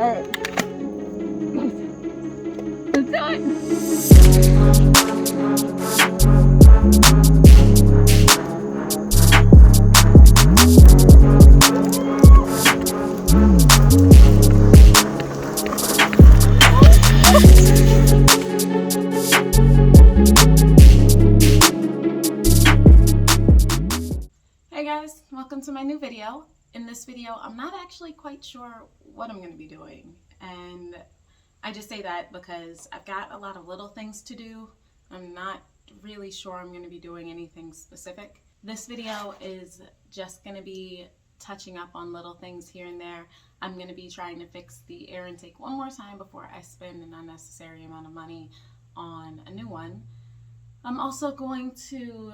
Alright. Let's do it. Hey guys, welcome to my new video. In this video, I'm not actually quite sure what I'm going to be doing, and I just say that because I've got a lot of little things to do. I'm not really sure I'm going to be doing anything specific. This video is just going to be touching up on little things here and there. I'm going to be trying to fix the air intake one more time before I spend an unnecessary amount of money on a new one. I'm also going to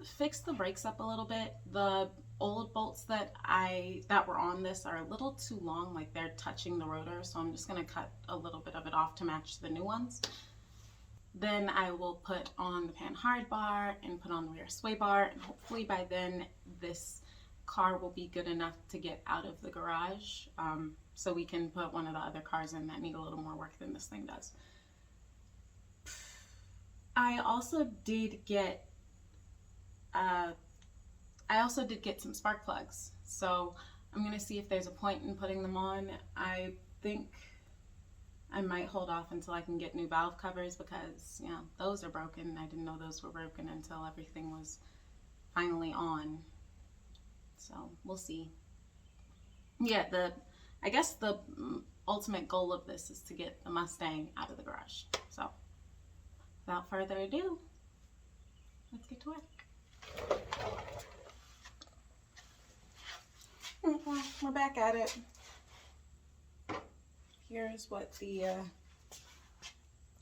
fix the brakes up a little bit. The old bolts that were on this are a little too long, like they're touching the rotor, so I'm just going to cut a little bit of it off to match the new ones. Then I will put on the panhard bar and put on the rear sway bar, and hopefully by then this car will be good enough to get out of the garage, so we can put one of the other cars in that need a little more work than this thing does. I also did get some spark plugs, so I'm going to see if there's a point in putting them on. I think I might hold off until I can get new valve covers because, yeah, those are broken. I didn't know those were broken until everything was finally on. So we'll see. Yeah, I guess the ultimate goal of this is to get the Mustang out of the garage. So without further ado, let's get to work. We're back at it. Here's what the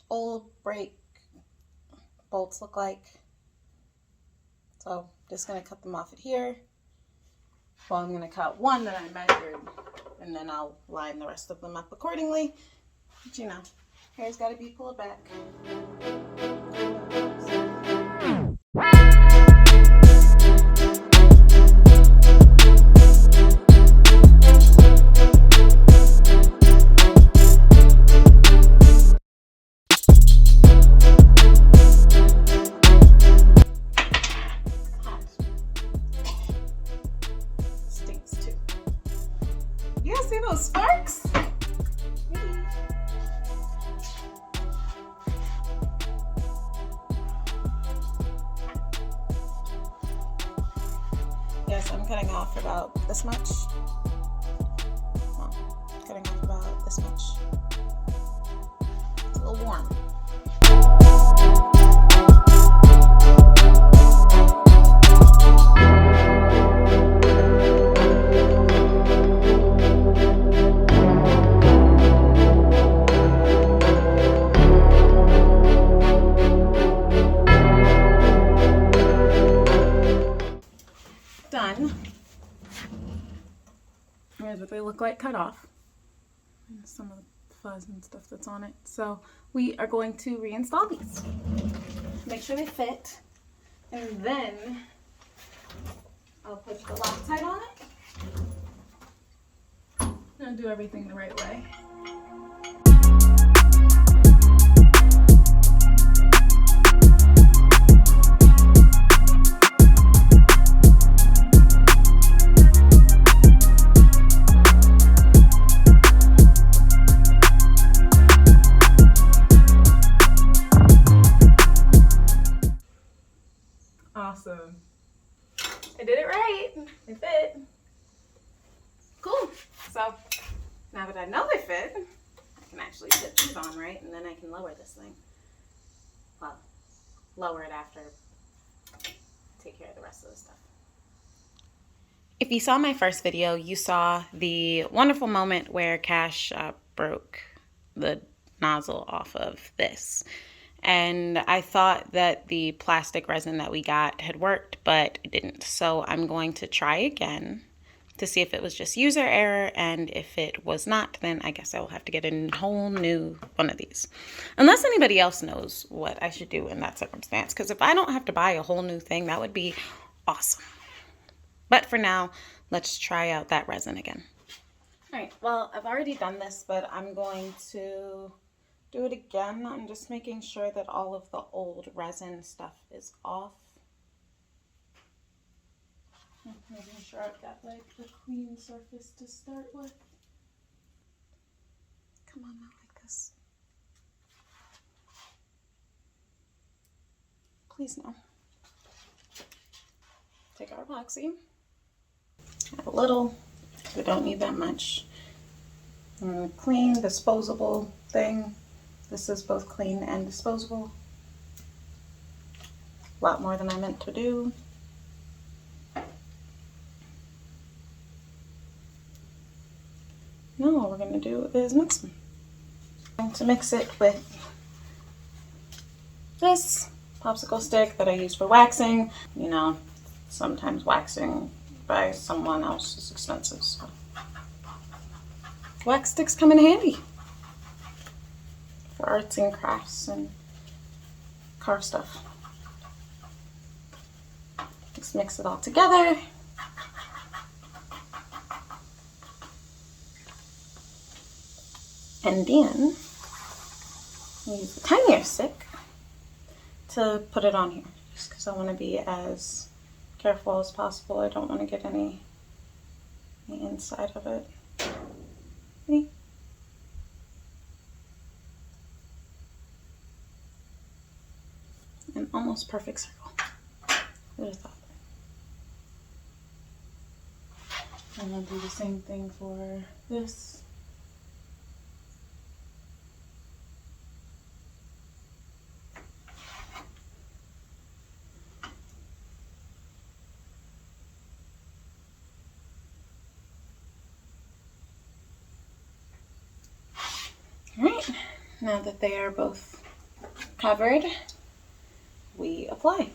old brake bolts look like. So just gonna cut them off at here. Well, I'm gonna cut one that I measured, and then I'll line the rest of them up accordingly. But you know, hair's gotta be pulled back. You guys see those sparks? Yes, I'm cutting off about this much. Well, cutting off about this much. It's a little warm. Done. Here's what they look like cut off. And some of the fuzz and stuff that's on it. So we are going to reinstall these. Make sure they fit. And then I'll put the Loctite on it. And do everything the right way. Awesome. I did it right. It fit. Cool. So now that I know they fit, I can actually put these on, right? And then I can lower this thing. Well, lower it after I take care of the rest of the stuff. If you saw my first video, you saw the wonderful moment where Cash broke the nozzle off of this. And I thought that the plastic resin that we got had worked, but it didn't. So I'm going to try again to see if it was just user error, and if it was not, then I guess I will have to get a whole new one of these. Unless anybody else knows what I should do in that circumstance, because if I don't have to buy a whole new thing, that would be awesome. But for now, let's try out that resin again. Alright, well, I've already done this, but I'm going to do it again. I'm just making sure that all of the old resin stuff is off. Making sure I've got like the clean surface to start with. Come on, not like this. Please no. Take our epoxy. Add a little. We don't need that much. Clean, disposable thing. This is both clean and disposable. A lot more than I meant to do. Now all we're going to do is mix them. I'm going to mix it with this popsicle stick that I use for waxing. You know, sometimes waxing by someone else is expensive, so wax sticks come in handy for arts and crafts and car stuff. Just mix it all together. And then use the tinier stick to put it on here, just because I want to be as careful as possible. I don't want to get any inside of it. See? An almost perfect circle. Who'd have thought? And I'll do the same thing for this. Alright, now that they are both covered, we apply.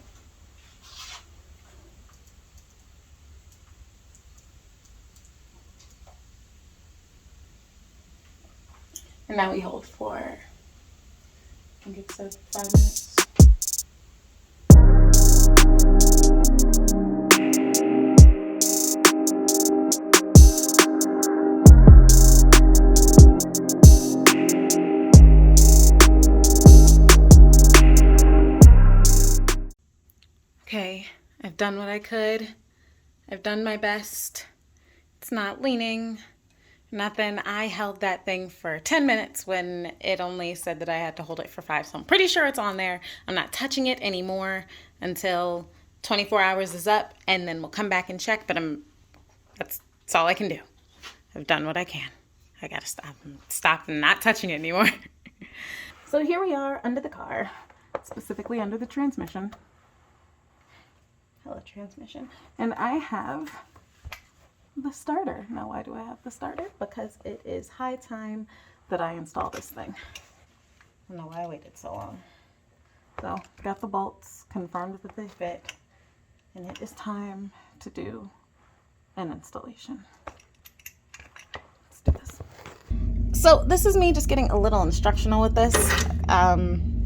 And now we hold for, I think it said 5 minutes. Okay, I've done what I could. I've done my best. It's not leaning. Nothing. I held that thing for 10 minutes when it only said that I had to hold it for 5. So I'm pretty sure it's on there. I'm not touching it anymore until 24 hours is up, and then we'll come back and check. But that's all I can do. I've done what I can. I gotta stop not touching it anymore. So here we are under the car, specifically under the transmission. Hello, transmission. And I have the starter. Now, why do I have the starter? Because it is high time that I install this thing. I don't know why I waited so long. So, got the bolts, confirmed that they fit, and it is time to do an installation. Let's do this. So, this is me just getting a little instructional with this.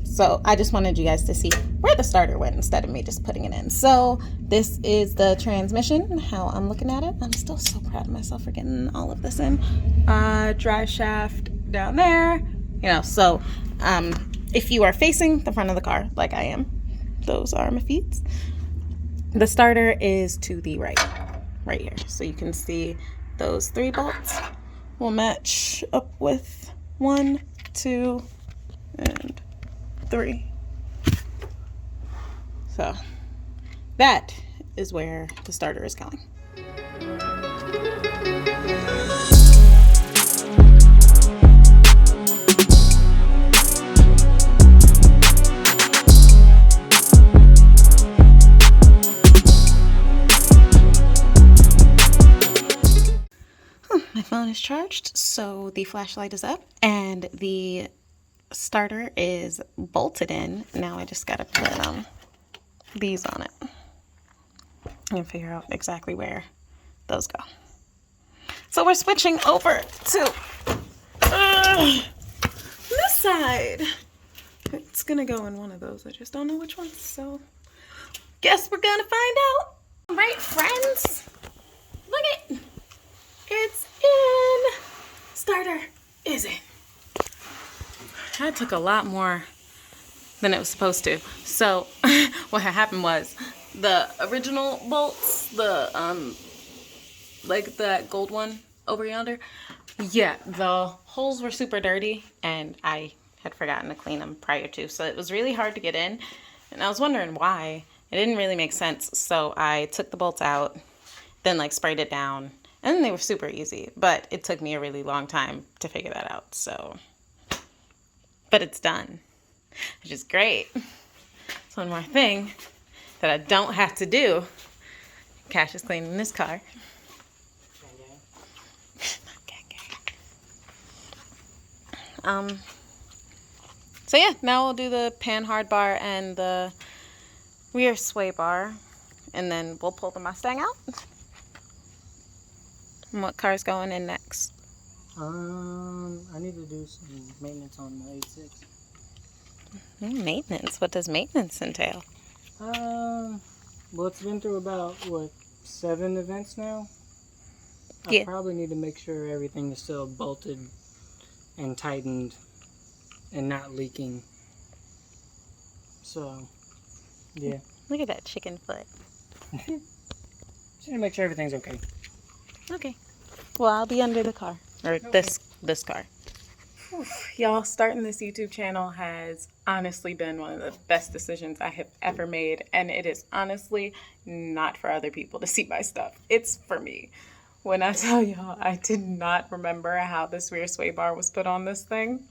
So I just wanted you guys to see where the starter went instead of me just putting it in. So this is the transmission, how I'm looking at it. I'm still so proud of myself for getting all of this in. Drive shaft down there. You know, so if you are facing the front of the car, like I am, those are my feet. The starter is to the right here. So you can see those 3 bolts will match up with 1, 2, and 3. So that is where the starter is going. My phone is charged, so the flashlight is up and the starter is bolted in. Now I just gotta put these on it and figure out exactly where those go. So we're switching over to this side. It's gonna go in one of those. I just don't know which one. So guess we're gonna find out. All right, friends, look it. It's in. starter is in. That took a lot more than it was supposed to. So what had happened was the original bolts, the like that gold one over yonder, yeah, the holes were super dirty and I had forgotten to clean them prior to, so it was really hard to get in, and I was wondering why. It didn't really make sense, so I took the bolts out, then like sprayed it down, and then they were super easy, but it took me a really long time to figure that out. So, but it's done, which is great. So one more thing that I don't have to do. Cash is cleaning this car. So yeah, now we'll do the pan hard bar and the rear sway bar, and then we'll pull the Mustang out. And what car's going in next? I need to do some maintenance on the 86. Maintenance? What does maintenance entail? Well, it's been through about, 7 events now? Yeah. I probably need to make sure everything is still bolted and tightened and not leaking. So, yeah. Look at that chicken foot. Just need to make sure everything's okay. Okay. Well, I'll be under the car. Or Okay. this car. Y'all, starting this YouTube channel has honestly been one of the best decisions I have ever made, and it is honestly not for other people to see my stuff. It's for me. When I tell y'all, I did not remember how this rear sway bar was put on this thing.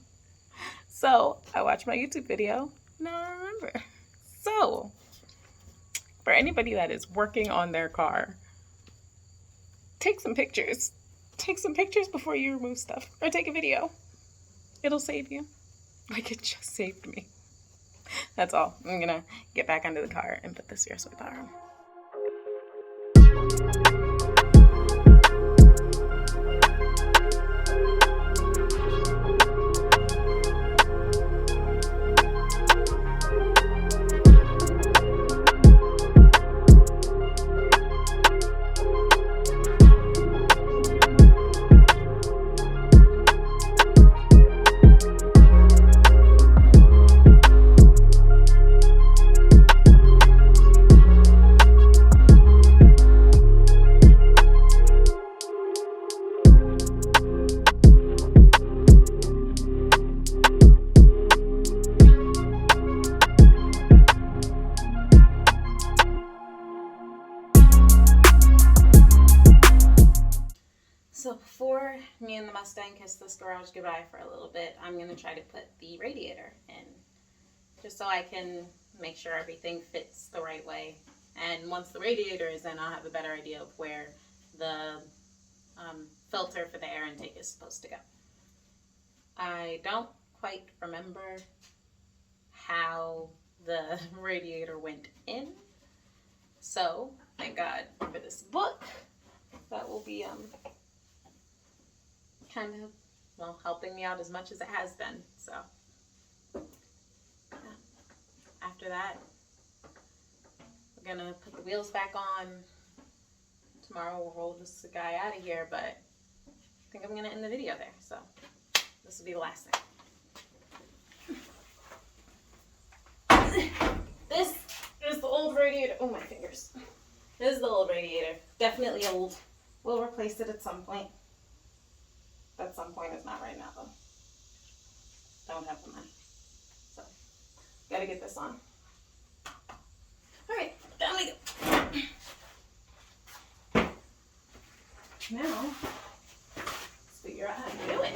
So I watched my YouTube video, now I remember. So, for anybody that is working on their car, take some pictures. Take some pictures before you remove stuff, or take a video. It'll save you. Like it just saved me. That's all. I'm gonna get back under the car and put this rear sway bar on. So before me and the Mustang kiss this garage goodbye for a little bit, I'm going to try to put the radiator in, just so I can make sure everything fits the right way. And once the radiator is in, I'll have a better idea of where the filter for the air intake is supposed to go. I don't quite remember how the radiator went in, so thank God for this book that will be kind of, well, helping me out as much as it has been. So yeah. After that, we're gonna put the wheels back on. Tomorrow we'll roll this guy out of here, but I think I'm gonna end the video there. So this will be the last thing. This is the old radiator. Oh, my fingers. This is the old radiator. Definitely old. We'll replace it at some point. At some point is not right now, though. Don't have the money. So, gotta get this on. Alright, down we go. Now, let's figure out how to do it.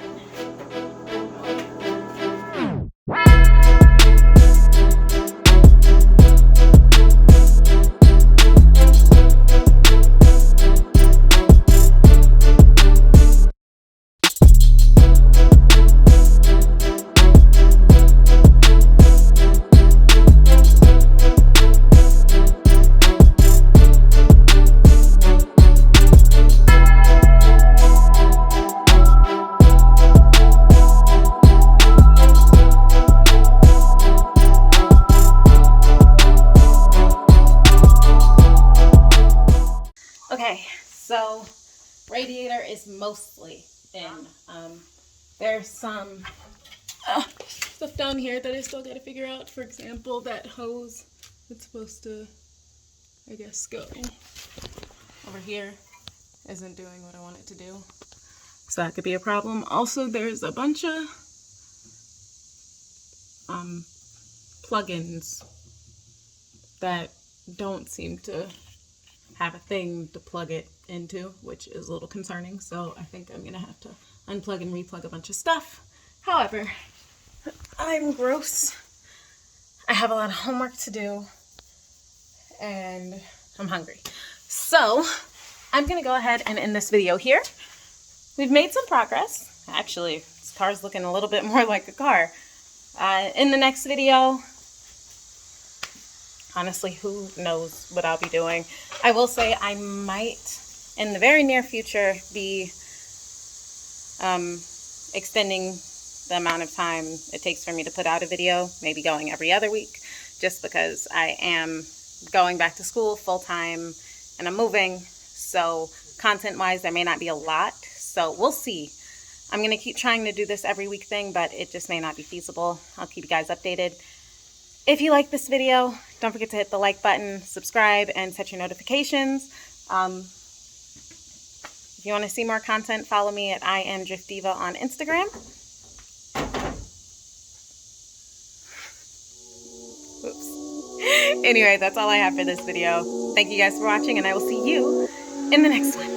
Okay, so radiator is mostly in. There's some stuff down here that I still got to figure out. For example, that hose that's supposed to, I guess, go over here isn't doing what I want it to do. So that could be a problem. Also, there's a bunch of plugins that don't seem to have a thing to plug it into, which is a little concerning. So I think I'm gonna have to unplug and replug a bunch of stuff. However, I'm gross. I have a lot of homework to do and I'm hungry. So I'm gonna go ahead and end this video here. We've made some progress. Actually, this car's looking a little bit more like a car. In the next video, honestly, who knows what I'll be doing. I will say I might, in the very near future, be extending the amount of time it takes for me to put out a video, maybe going every other week, just because I am going back to school full-time and I'm moving. So content-wise, there may not be a lot. So we'll see. I'm going to keep trying to do this every week thing, but it just may not be feasible. I'll keep you guys updated. If you like this video, don't forget to hit the like button, subscribe, and set your notifications. If you want to see more content, follow me at IamDriftDiva on Instagram. Oops. Anyway, that's all I have for this video. Thank you guys for watching, and I will see you in the next one.